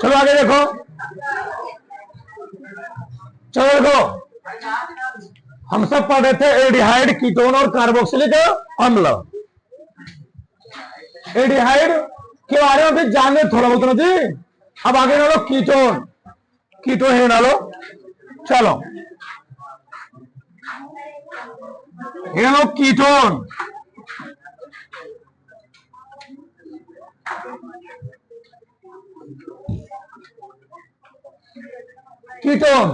चलो आगे देखो, चलो देखो, हम सब पढ़ रहे थे एल्डिहाइड, कीटोन और कार्बोक्सिलिक अम्ल। एल्डिहाइड के बारे में भी जाने थोड़ा बहुत ना जी। अब आगे डालो कीटोन, कीटोन है डालो। चलो ये लो कीटोन। कीटोन,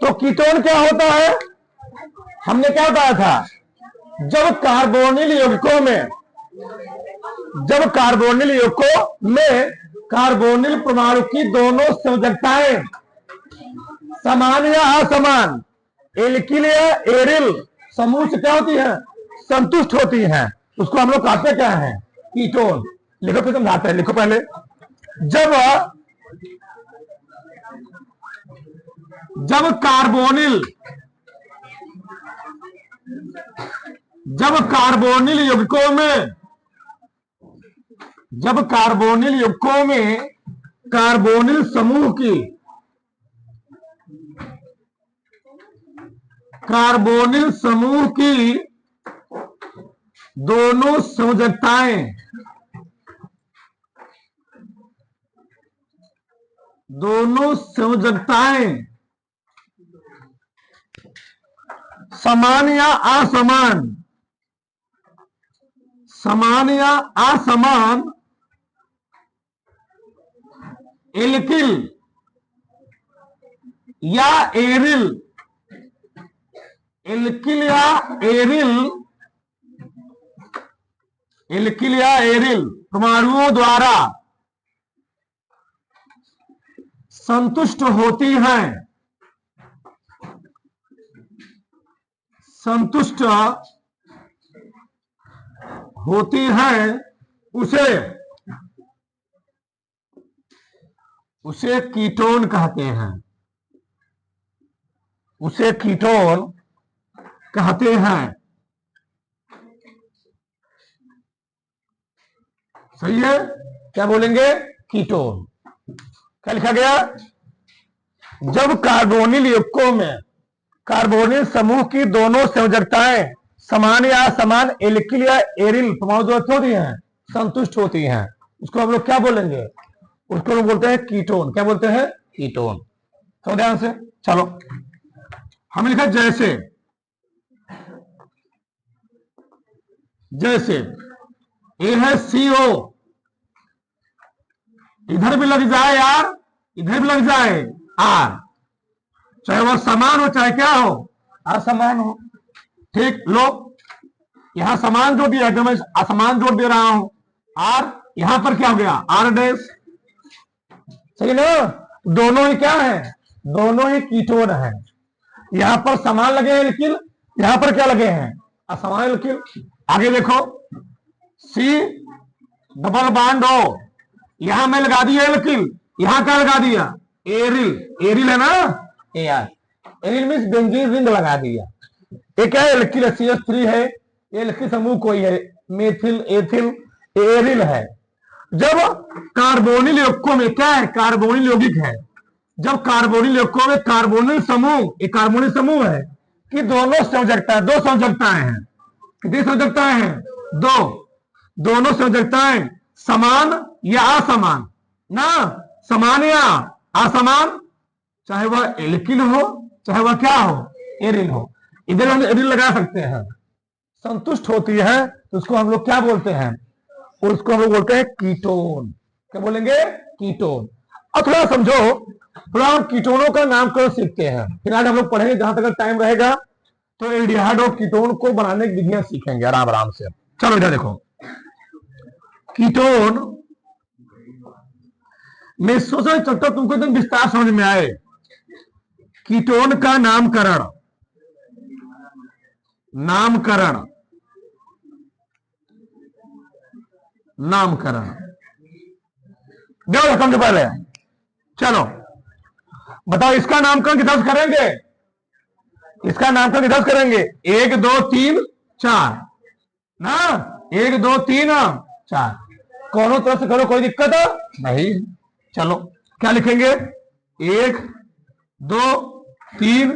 तो कीटोन क्या होता है? हमने क्या बताया था, जब कार्बोनिल यौगिकों में कार्बोनिल परमाणु की दोनों संयोजकताएं समान या असमान, एल्किल या एरिल समूह से क्या होती है? संतुष्ट होती हैं, उसको हम लोग कहते क्या है? कीटोन। लिखो फिर समझाते हैं, लिखो पहले। जब कार्बोनिल यौगिकों में कार्बोनिल समूह की दोनों संयोजकताएं समान या असमान, एल्किल या एरिल परमाणुओं द्वारा संतुष्ट होती हैं, उसे कीटोन कहते हैं। सही है, क्या बोलेंगे? कीटोन। क्या लिखा गया? जब कार्बोनिल यौगिकों में कार्बोनिल समूह की दोनों संयोजकताएं समान या असमान, एल्किल या एरिल परमाणु होती हैं, संतुष्ट होती हैं, उसको हम लोग क्या बोलेंगे? उसको हम बोलते हैं कीटोन। क्या बोलते हैं? कीटोन। तो ध्यान से चलो, हमने लिखा जैसे ये है CO, इधर भी लग जाए यार, इधर भी लग जाए R, चाहे वह समान हो चाहे क्या हो, असमान हो। ठीक, लो यहां समान जोड़ दिया तो मैं असमान जोड़ दे रहा हूं। R यहां पर क्या हो गया? R dash. सही ना? दोनों ही क्या है? दोनों ही कीटोन है। यहां पर समान लगे हैं एल्किल, यहां पर क्या लगे हैं? असमान एल्किल। आगे देखो, C डबल बॉन्ड O, यहां मैं लगा दिया एल्किल, यहां क्या लगा दिया? एरिल है ना, एरिल मीन्स बेंजीन रिंग लगा दिया। एक है एल्किल, CH3 है, एल्किल समूह कोई है, मेथिल, एथिल, एरिल है। जब कार्बोनिल यौगिकों में क्या है? कार्बोनिल यौगिक है। जब कार्बोनिल यौगिकों में कार्बोनिल समूह है कि दो संयोजकताएं हैं। कितनी संयोजकताएं हैं? दोनों संयोजकताएं समान या असमान ना, समान या असमान, चाहे वह एल्किल हो चाहे वह क्या हो? एरिल हो। इधर हम एरिल लगा सकते हैं, संतुष्ट होती है, तो उसको हम लोग क्या बोलते हैं? उसको हम लोग बोलते हैं कीटोन। क्या बोलेंगे? कीटोन। अब थोड़ा समझो, थोड़ा हम कीटोनों का नामकरण सीखते हैं, फिर आज हम लोग पढ़ेंगे, जहां तक टाइम रहेगा तो एल्डिहाइड और कीटोन को बनाने की विधियां सीखेंगे आराम से। चलो इधर देखो, कीटोन मैं सोचा चलता तुमको एकदम विस्तार समझ में आए। कीटोन का नामकरण रकम के पहले चलो बताओ, इसका नामकरण किधर करेंगे? इसका नामकरण किधर करेंगे? 1 2 3 4 ना, 1 2 3 4। दोनों तरफ से करो, कोई दिक्कत नहीं। चलो क्या लिखेंगे, 1 2 3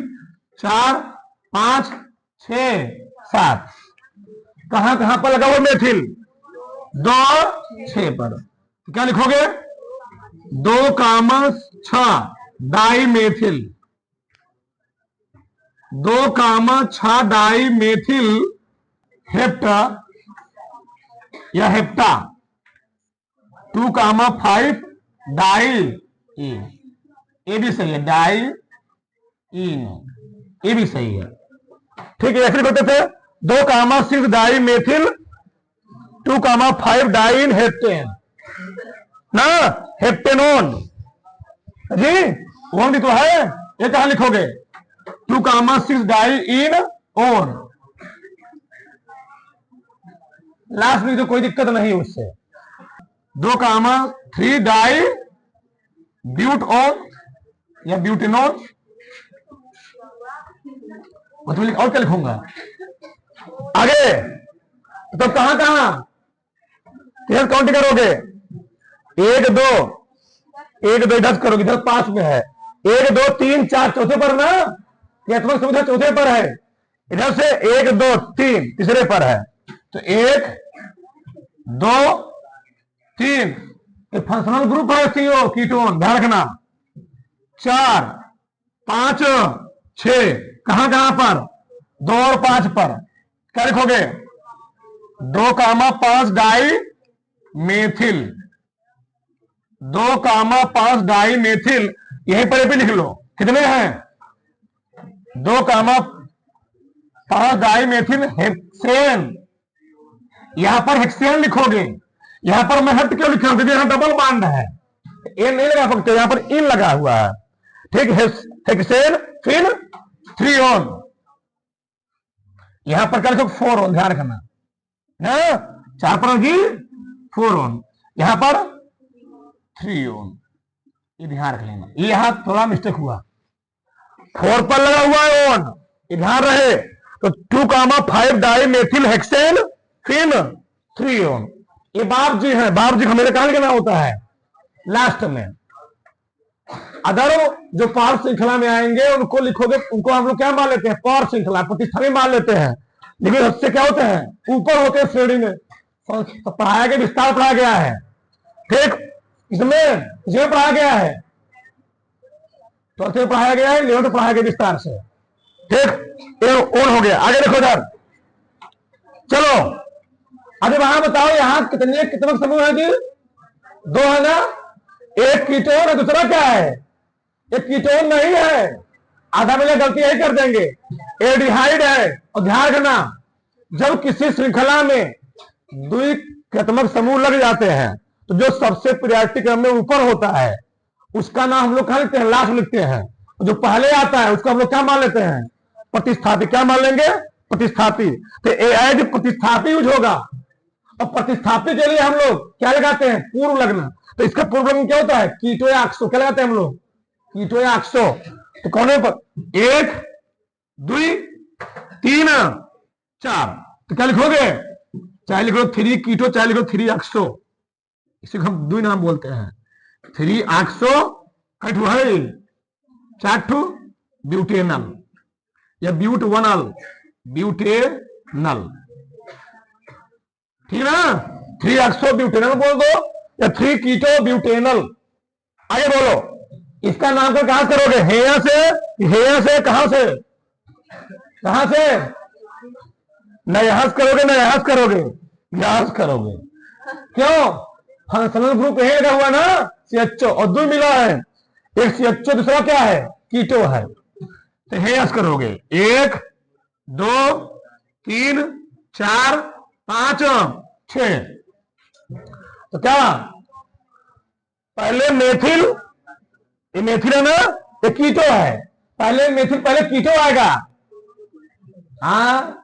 4 5 6 7। कहां कहां पर लगा हुआ मेथिल, 2 6 पर। तो क्या लिखोगे, 2,6 di methyl, 2,6 di methyl hepta या हेप्टा, 2,5 डाई इन। ये भी सही है, डाई इन, ये भी सही है। ठीक है, ऐसे लिखते थे 2,6 डाई मेथिल 2,5 डाई इन हेप्टेन ना, हेप्टेनोन जी, ओन भी तो है। ये कहां लिखोगे, 2,6 डाई इन ओन, लास्ट में तो कोई दिक्कत नहीं उससे। 2,3 डाई ब्यूट ऑन या ब्यूटेनॉन, मतलब और क्या लिखूंगा आगे। तो कहां कहां किधर काउंट करोगे, 1 2 1 2 इधर करोगे, इधर पास में है, 1 2 3 4 चौथे पर ना, क्रियात्मक समूह चौथे पर है, इधर से 1 2 3 तीसरे पर है। तो 1 2 3 फंक्शनल ग्रुप है CO कीटोन, ध्यान रखना। 4 5 6 कहां कहां पर, 2 और 5 पर। क्या लिखोगे, 2,5 डाई मेथिल, 2,5 डाई मेथिल, यहीं पर भी लिख लो। कितने हैं, 2,5 डाई मेथिल हेक्सेन। यहां पर हेक्सेन लिखोगे, यहां पर मैं हट क्यों लिखा हूं, क्योंकि यहां डबल बॉन्ड है, ए नहीं लगा सकते, यहां पर इन लगा हुआ है। ठीक, हेक्सेन फिर 3 ऑन, यहां पर क्या लिखो 4 ऑन, ध्यान रखना है, 4 पर जी 4 ऑन, यहां पर 3 ऑन, ये ध्यान रख लेना। ये यहां थोड़ा मिस्टेक हुआ, 4 पर लगा हुआ है ऑन, ये ध्यान रहे। तो 2,5 डाई मेथिल हेक्सेन फिर 3 ऑन, ये बाप जी है, बाप जी हमें कहां लिखना होता है, लास्ट में। अगर जो पार श्रृंखला में आएंगे उनको लिखोगे, उनको हम लोग क्या मान लेते हैं, पार श्रृंखला प्रतिस्थापी मान लेते हैं, लेकिन उससे क्या होते हैं, ऊपर होते हैं श्रेणी में, तो पढ़ाया गया, विस्तार पढ़ाया गया है। ठीक, इसमें पढ़ाया गया है, चौथे पढ़ाया गया है, 11th पढ़ाया गया विस्तार से। ठीक, ये ऑन हो गया। आगे देखो इधर, चलो अभी वहां बताओ, यहां कितने समूह है जी, 2 है ना, एक कीटोन है, दूसरा क्या है, एक कीटोन नहीं है, आधा मिले गलती यही कर देंगे, एल्डिहाइड है। और ध्यान रखना, जब किसी श्रृंखला में द्विक्रियात्मक समूह लग जाते हैं तो जो सबसे प्रायोरिटी क्रम में ऊपर होता है उसका नाम हम लोग कहां लिखते हैं, लास्ट लिखते हैं। जो पहले आता है उसको हम लोग क्या मान लेते हैं, प्रतिस्थापी। क्या मान लेंगे, प्रतिस्थापी। तो एज प्रतिस्थापी यूज होगा, और प्रतिस्थापी के लिए हम लोग क्या लगाते हैं, पूर्व लगना। तो इसका पूर्व लग्न क्या होता है, कीटो या ऑक्सो। क्या लगाते हैं हम लोग, कीटो या ऑक्सो। तो कौन पर 1 2 3 4, तो क्या लिखोगे, चाहे लिखो 3 कीटो, चाहे लिखो 3 ऑक्सो, इसी को हम 2 नाम बोलते हैं। 3 ऑक्सो कठु है, 4 ब्यूटेनल या ब्यूटवनल, ब्यूटेनल। ठीक है ना, 3 ऑक्सो ब्यूटेनल बोल दो या 3 कीटो ब्यूटेनल। आगे बोलो, इसका नामकरण कहां करोगे, हेया से, हेया से कहां से, कहां से, नयास करोगे, नयास करोगे, यास करोगे। क्यों, फंक्शनल ग्रुप यही लगा हुआ ना, CHO, और 2 मिला है, एक CHO दूसरा क्या है, कीटो है। तो हेयास करोगे, 1 2 3 4 5 6। तो क्या, पहले मेथिल, ये मेथिल है ना, ये कीटो है, पहले मेथिल, पहले कीटो आएगा। हाँ,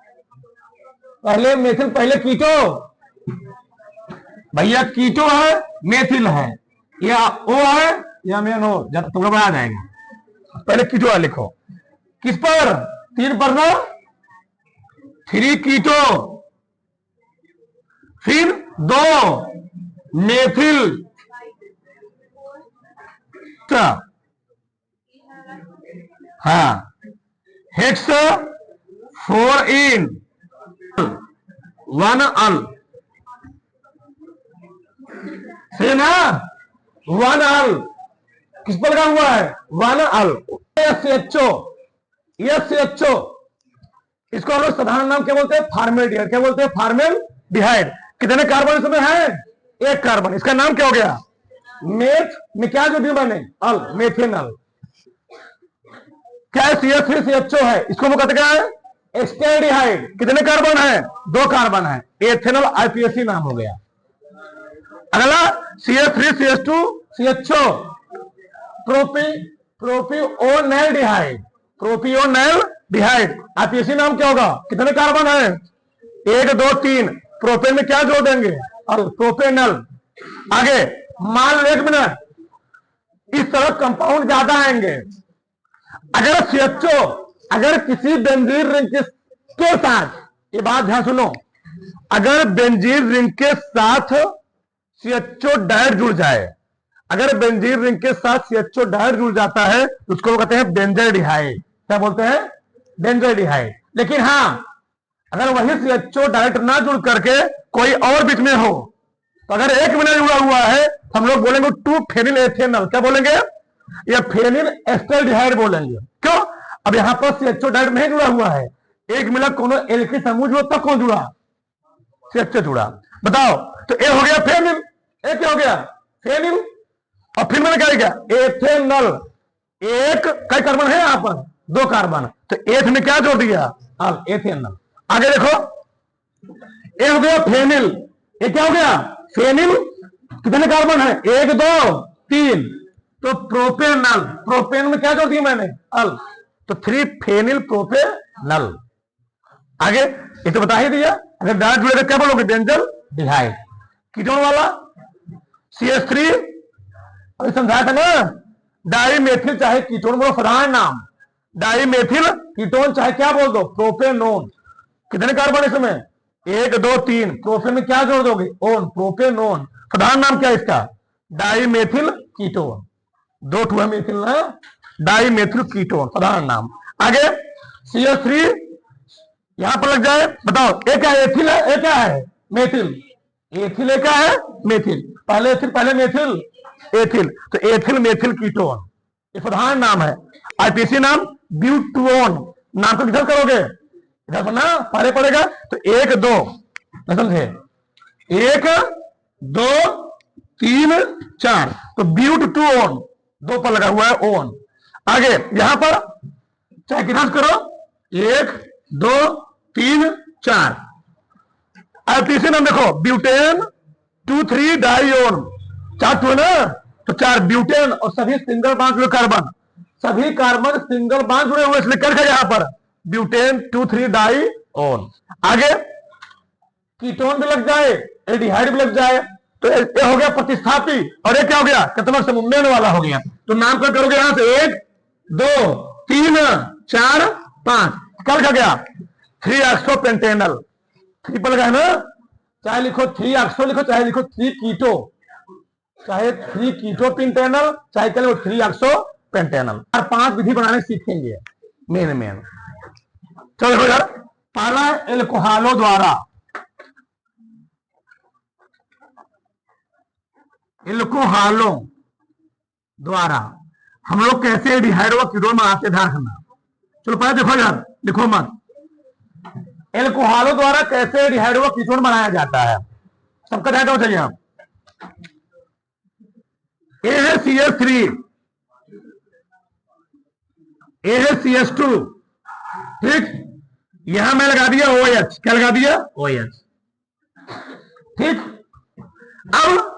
पहले मेथिल, पहले कीटो, भैया कीटो है, मेथिल है, या ओ है या मेन हो, जब तो घबरा जाएगा। पहले कीटो है लिखो, किस पर, 3 पर ना, 3 कीटो, फिर 2 मेथिल, हाँ, हेक्स 4 इन 1 अल, सही ना, 1 अल किस पर लगा हुआ है, 1 अल, SHO, SHO, इसको हम लोग साधारण नाम क्या बोलते हैं, फार्मेल्डिहाइड, क्या बोलते हैं, फार्मेल्डिहाइड। कितने कार्बन इसमें है, एक कार्बन, इसका नाम क्या हो गया, मेथ में क्या जो भी बने, अल, मेथेनल। क्या है, CH3CHO है, इसको हम कहते क्या है, एस्टेल्डिहाइड। कितने कार्बन है, 2 कार्बन है, एथेनॉल IPAC नाम हो गया। अगला CH3CH2CHO, प्रोपिओनेल्डिहाइड, प्रोपिओनेल्डिहाइड, IPAC नाम क्या होगा, कितने कार्बन है, 1 2 3, प्रोपेन में क्या जोड़ देंगे, अल, प्रोपेनल। आगे मान लो 1 मिनट, इस तरह कंपाउंड ज्यादा आएंगे। अगर CHO अगर किसी बेंजीन रिंग के साथ, ये बात ध्यान सुनो, अगर बेंजीन रिंग के साथ CHO डायरेक्ट जुड़ जाए, अगर बेंजीन रिंग के साथ CHO डायरेक्ट जुड़ जाता है तो उसको कहते हैं बेंजाइडिहाइड। क्या बोलते हैं, बेंजाइडिहाइड। लेकिन हाँ, अगर वही CHO डायरेक्ट ना जुड़ करके कोई और बीच में हो, तो अगर 1 मिनट जुड़ा हुआ है हम लोग बोलेंगे 2 फेनिल एथेनॉल, क्या बोलेंगे, या फेनिल एस्टेल्डिहाइड बोलेंगे। क्यों, अब यहां पर CHO डायरेक्ट नहीं जुड़ा हुआ है, 1 मिनट कोनो एल्किल समूह जुड़ा, तब कौन जुड़ा, CHO जुड़ा। बताओ, तो ए हो गया फेनिल, ए क्या हो गया, फेनिल, और फिर मैंने क्या किया, एथेनॉल। एक कई कार्बन है यहां पर, 2 कार्बन, तो एथ में क्या जोड़ दिया, अल, एथेनॉल। आगे देखो, ए हो गया फेनिल, ये क्या हो गया, फेनिल, कितने कार्बन है, 1 2 3, तो प्रोपेनल, प्रोपेन में क्या जोड़ दिया मैंने, अल, तो 3 फेनिल प्रोपेनल। आगे ये तो बता ही दिया, अगर डायरेक्ट जुड़ेगा क्या बोलोगे, बेंजाइडिहाइड। कीटोन वाला CH3 अभी समझाया था ना, डाईमेथिल चाहे कीटोन बोलो, साधारण नाम, डाईमेथिल कीटोन चाहे क्या बोल दो, प्रोपेनोन। कितने कार्बन इसमें, 1 2 3, प्रोपेन में क्या जोड़ दोगे, ओन, प्रोपेनोन। साधारण नाम क्या है इसका, डाईमेथिल कीटोन, 2 ठू है मेथिल ना, डाईमेथिल कीटोन, साधारण नाम। आगे CH3 यहां पर लग जाए, बताओ, एक क्या है, एथिल है, एक क्या है, मेथिल, एथिल एक क्या है, मेथिल, पहले एथिल पहले मेथिल, एथिल, तो एथिल मेथिल कीटोन, ये साधारण नाम है। IPAC नाम ब्यूटोन, नाम को किधर करोगे, इधर पर ना, पहले पड़ेगा, तो 1 2, समझे, 1 2 3 4, तो ब्यूटोन, 2 पर लगा हुआ है ओन। आगे यहां पर चाहे किधर करो, 1 2 3 4, IPAC नाम देखो, ब्यूटेन 2 3 डाइओन, 4 टू है ना, तो 4 ब्यूटेन, और सभी सिंगल बॉन्ड जुड़े कार्बन, सभी कार्बन सिंगल बॉन्ड जुड़े हुए, इसलिए करके यहां पर ब्यूटेन 2 3 डाइओन। आगे कीटोन भी लग जाए, एल्डिहाइड भी लग जाए, तो ये हो गया प्रतिस्थापी, और ये क्या हो गया, कितना समूह मेन वाला हो गया। तो नाम क्या करोगे यहां से, 1 2 3 4 5, कल क्या गया, 3-ऑक्सोपेंटेनल, 3 पर लगा है ना, चाहे लिखो 3-ऑक्सो लिखो, चाहे लिखो 3 कीटो, चाहे 3 कीटो पेंटेनल, चाहे चलो 3-ऑक्सोपेंटेनल। और 5 विधि बनाने सीखेंगे मेन। चलो देखो यार, पहला एल्कोहलों द्वारा, एल्कोहलों द्वारा हम लोग कैसे डिहाइड व कीटोन बनाते, ध्यान रखना। चलो पहले देखो यार, लिखो मत, एल्कोहलों द्वारा कैसे डिहाइड व कीटोन बनाया जाता है, सबका ध्यान रखना चाहिए। आप ए है CH3, ए है CH2, ठीक, यहां मैं लगा दिया OH, क्या लगा दिया, OH, ठीक। अब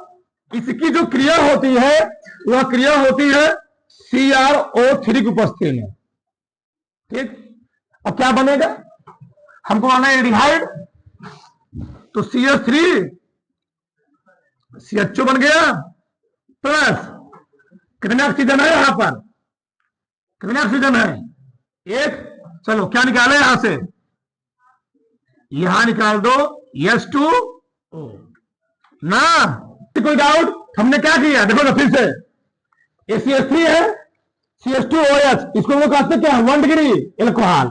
इसकी जो क्रिया होती है वह क्रिया होती है CrO3 की उपस्थिति में, ठीक। अब क्या बनेगा, हमको आना है एल्डिहाइड, तो CH3 CHO बन गया, प्लस कितने ऑक्सीजन है यहां पर, कितने ऑक्सीजन है, 1। चलो क्या निकाले यहां से, यहां निकाल दो H2O ना, कोई डाउट? हमने क्या किया देखो ना फिर से, ये CH3 है, CH2OH, इसको हम लोग कहते हैं क्या, 1 डिग्री एल्कोहल।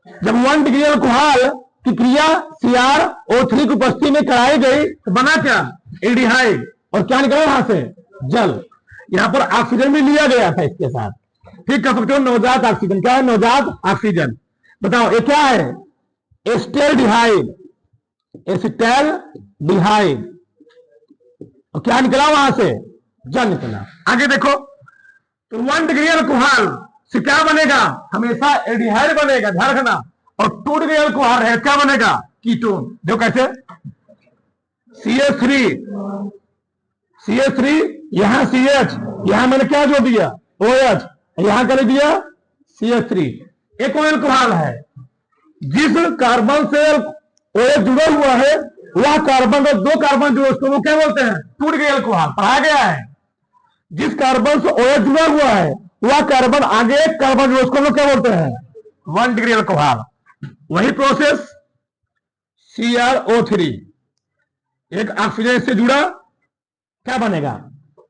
जब 1 डिग्री एल्कोहल की क्रिया CrO3 की उपस्थिति में कराई गई तो बना क्या, एल्डिहाइड, और क्या निकला यहां से, जल। यहां पर ऑक्सीजन भी लिया गया था इसके साथ। ठीक कह सकते हो नवजात ऑक्सीजन। क्या है नवजात ऑक्सीजन? बताओ ये क्या है, एस्टेल्डिहाइड, एसिटाल्डिहाइड, और क्या निकला वहां से, जल निकला। आगे देखो तो 1 डिग्री अल्कोहल से क्या बनेगा, हमेशा एल्डिहाइड बनेगा, ध्यान रखना। और 2 डिग्री अल्कोहल है, क्या बनेगा, कीटोन। देखो कैसे, CH3 यहां CH, यहां मैंने क्या जोड़ दिया, OH, यहां कर दिया CH3। एक और अल्कोहल है, जिस कार्बन से OH जुड़ा हुआ है वह कार्बन और 2 कार्बन जो उसको वो क्या बोलते हैं, 2 डिग्री अल्कोहल। पढ़ाया गया है, जिस कार्बन से OH जुड़ा हुआ है वह कार्बन आगे एक कार्बन जो उसको लोग क्या बोलते हैं, 1 डिग्री अल्कोहल। वही प्रोसेस CrO3, एक ऑक्सीजन से जुड़ा, क्या बनेगा,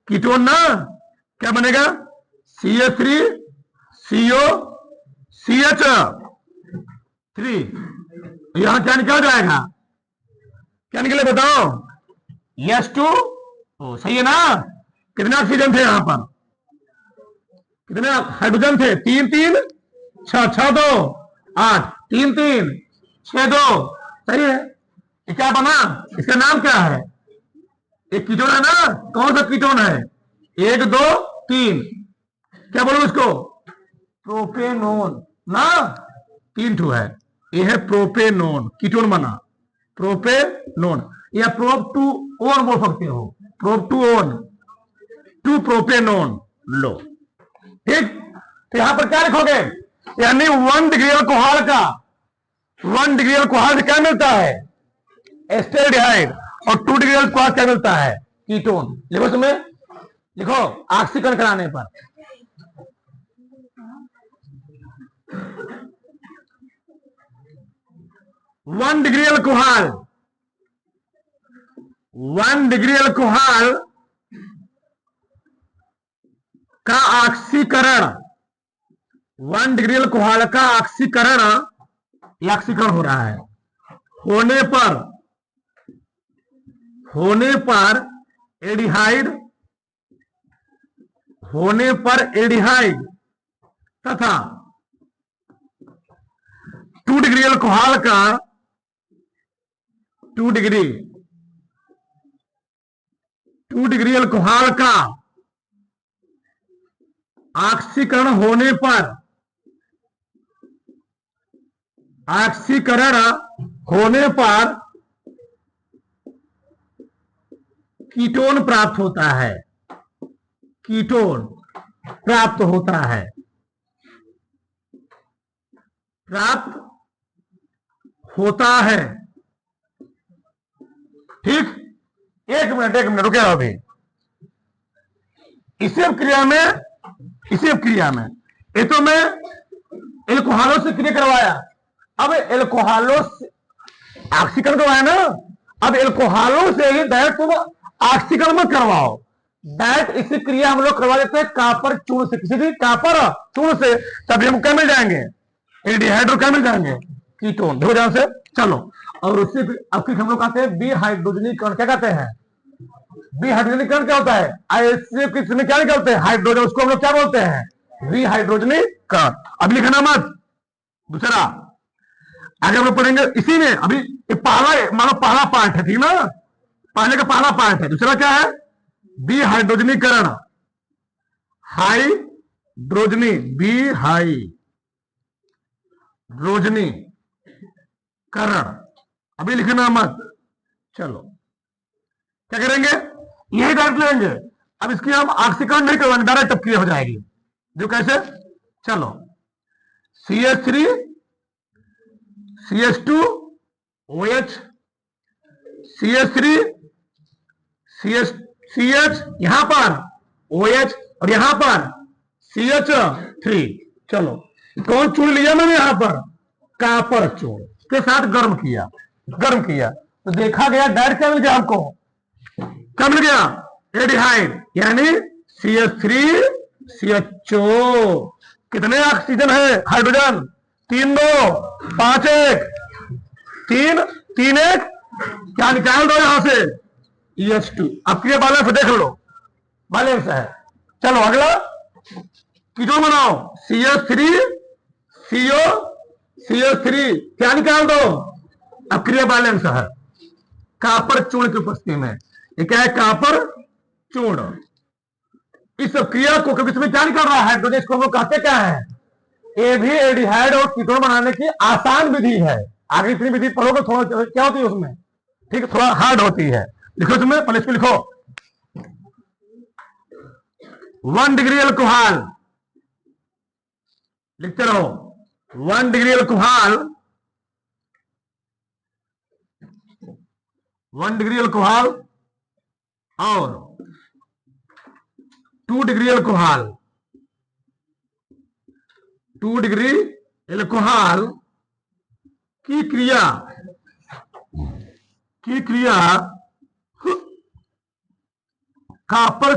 कीटोन ना। क्या बनेगा, CH3 CO CH3, यहां क्या निकल जाएगा, क्या निकले बताओ, H2। सही है ना। कितने ऑक्सीजन थे यहां पर, कितने हाइड्रोजन थे, 3 3 6 6 2 8, 3 3 6 2। सही है। ये क्या बना, इसका नाम क्या है, एक कीटोन है ना। कौन सा कीटोन है, 1 2 3, क्या बोलो इसको, प्रोपेनोन ना। 3 ठो है, ये है प्रोपेनोन, कीटोन बना प्रोपेनोन, या प्रोप टू ओन बोल सकते हो, प्रोप टू ओन, 2 प्रोपेनोन लो। ठीक, तो यहां पर क्या लिखोगे, यानी 1 डिग्री अल्कोहल का, 1 डिग्री अल्कोहल से क्या मिलता है, एस्टेल्डिहाइड, और 2 डिग्री अल्कोहल क्या मिलता है, कीटोन। लिखो इसमें, लिखो ऑक्सीकरण कराने पर। One degree alcohol, 1 degree alcohol का ऑक्सीकरण, 1 डिग्री अल्कोहल का ऑक्सीकरण, ऑक्सीकरण हो रहा है, होने पर एल्डिहाइड, होने पर एल्डिहाइड तथा 2 डिग्री अल्कोहल का, 2 डिग्री अल्कोहल का ऑक्सीकरण होने पर, ऑक्सीकरण होने पर कीटोन प्राप्त होता है, कीटोन प्राप्त होता है, प्राप्त होता है। ठीक, एक मिनट रुके अभी। इसी क्रिया में ये तो मैं एल्कोहलों से क्रिया करवाया, अब एल्कोहलों से ऑक्सीकरण करवाया ना, अब एल्कोहलों से ही डायरेक्ट तुम ऑक्सीकरण मत करवाओ, डायरेक्ट इसी क्रिया हम लोग करवा देते हैं कापर चूर्ण से, किसी भी कापर चूर्ण से, तभी हमको क्या मिल जाएंगे, एल्डिहाइड और क्या मिल जाएंगे, कीटोन। देखो ध्यान से, चलो। और उससे अब हम लोग कहते हैं बी हाइड्रोजनीकरण, क्या कहते हैं, बी हाइड्रोजनीकरण क्या होता है, इसमें क्या निकलते हैं, हाइड्रोजन, उसको हम लोग क्या बोलते हैं, बी हाइड्रोजनीकरण। अब लिखना मत। दूसरा आगे हम लोग पढ़ेंगे इसी में, अभी पहला मानो पहला पार्ट है, ठीक ना, पहले का पहला पार्ट है। दूसरा क्या है, बी हाइड्रोजनीकरण, हाइड्रोजनी, बी हाइड्रोजनीकरण, अभी लिखना मत। चलो क्या करेंगे, यही डायरेक्ट लेंगे। अब इसकी हम ऑक्सीकरण नहीं करवाएंगे, डायरेक्ट अब क्लियर हो जाएगी। जो कैसे, चलो CH3 CH2 OH, CH3 CH यहां पर OH और यहां पर CH3। चलो कौन चूर्ण लिया मैंने यहां पर, कापर चूर्ण के साथ गर्म किया तो देखा गया डायरेक्ट क्या मिल गया हमको, क्या मिल गया? एडिहाइड यानी CH3CHO। कितने ऑक्सीजन है? हाइड्रोजन 3 2 5 1 3 3 1। क्या निकाल दो यहां से? EH2। अब क्रिया बैलेंस देख लो, बैलेंस है। चलो अगला कीटोन बनाओ, CH3CO CH3। क्या निकाल दो? अब क्रिया बैलेंस है कापर चूर्ण की उपस्थिति में। ये क्या है? कापर चूर्ण। इस क्रिया को कभी इसमें क्या निकल रहा है? हाइड्रोजन। इसको हम लोग कहते क्या है? ये भी एल्डिहाइड और कीटोन बनाने की आसान विधि है। आगे इतनी विधि पढ़ोगे थोड़ा क्या होती है उसमें, ठीक है, थोड़ा हार्ड होती है। लिखो तुम्हें, पहले इसको लिखो। 1 डिग्री अल्कोहल, लिखते रहो। 1 डिग्री अल्कोहल, 1 डिग्री अल्कोहल और 2 डिग्री अल्कोहल। 2 डिग्री अल्कोहल की क्रिया कापर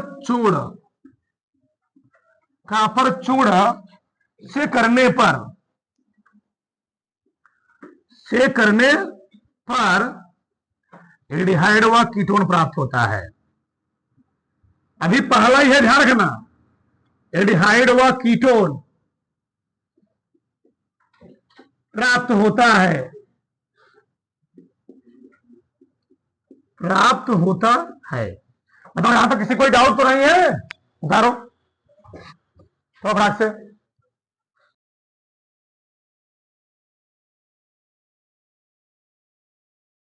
चूर्ण से करने पर एल्डिहाइड व कीटोन प्राप्त होता है। अभी पहला ही है, ध्यान रखना। एल्डिहाइड व कीटोन प्राप्त होता है, बताओ यहां पर किसी कोई डाउट तो नहीं है? उतारो तो फटाक से।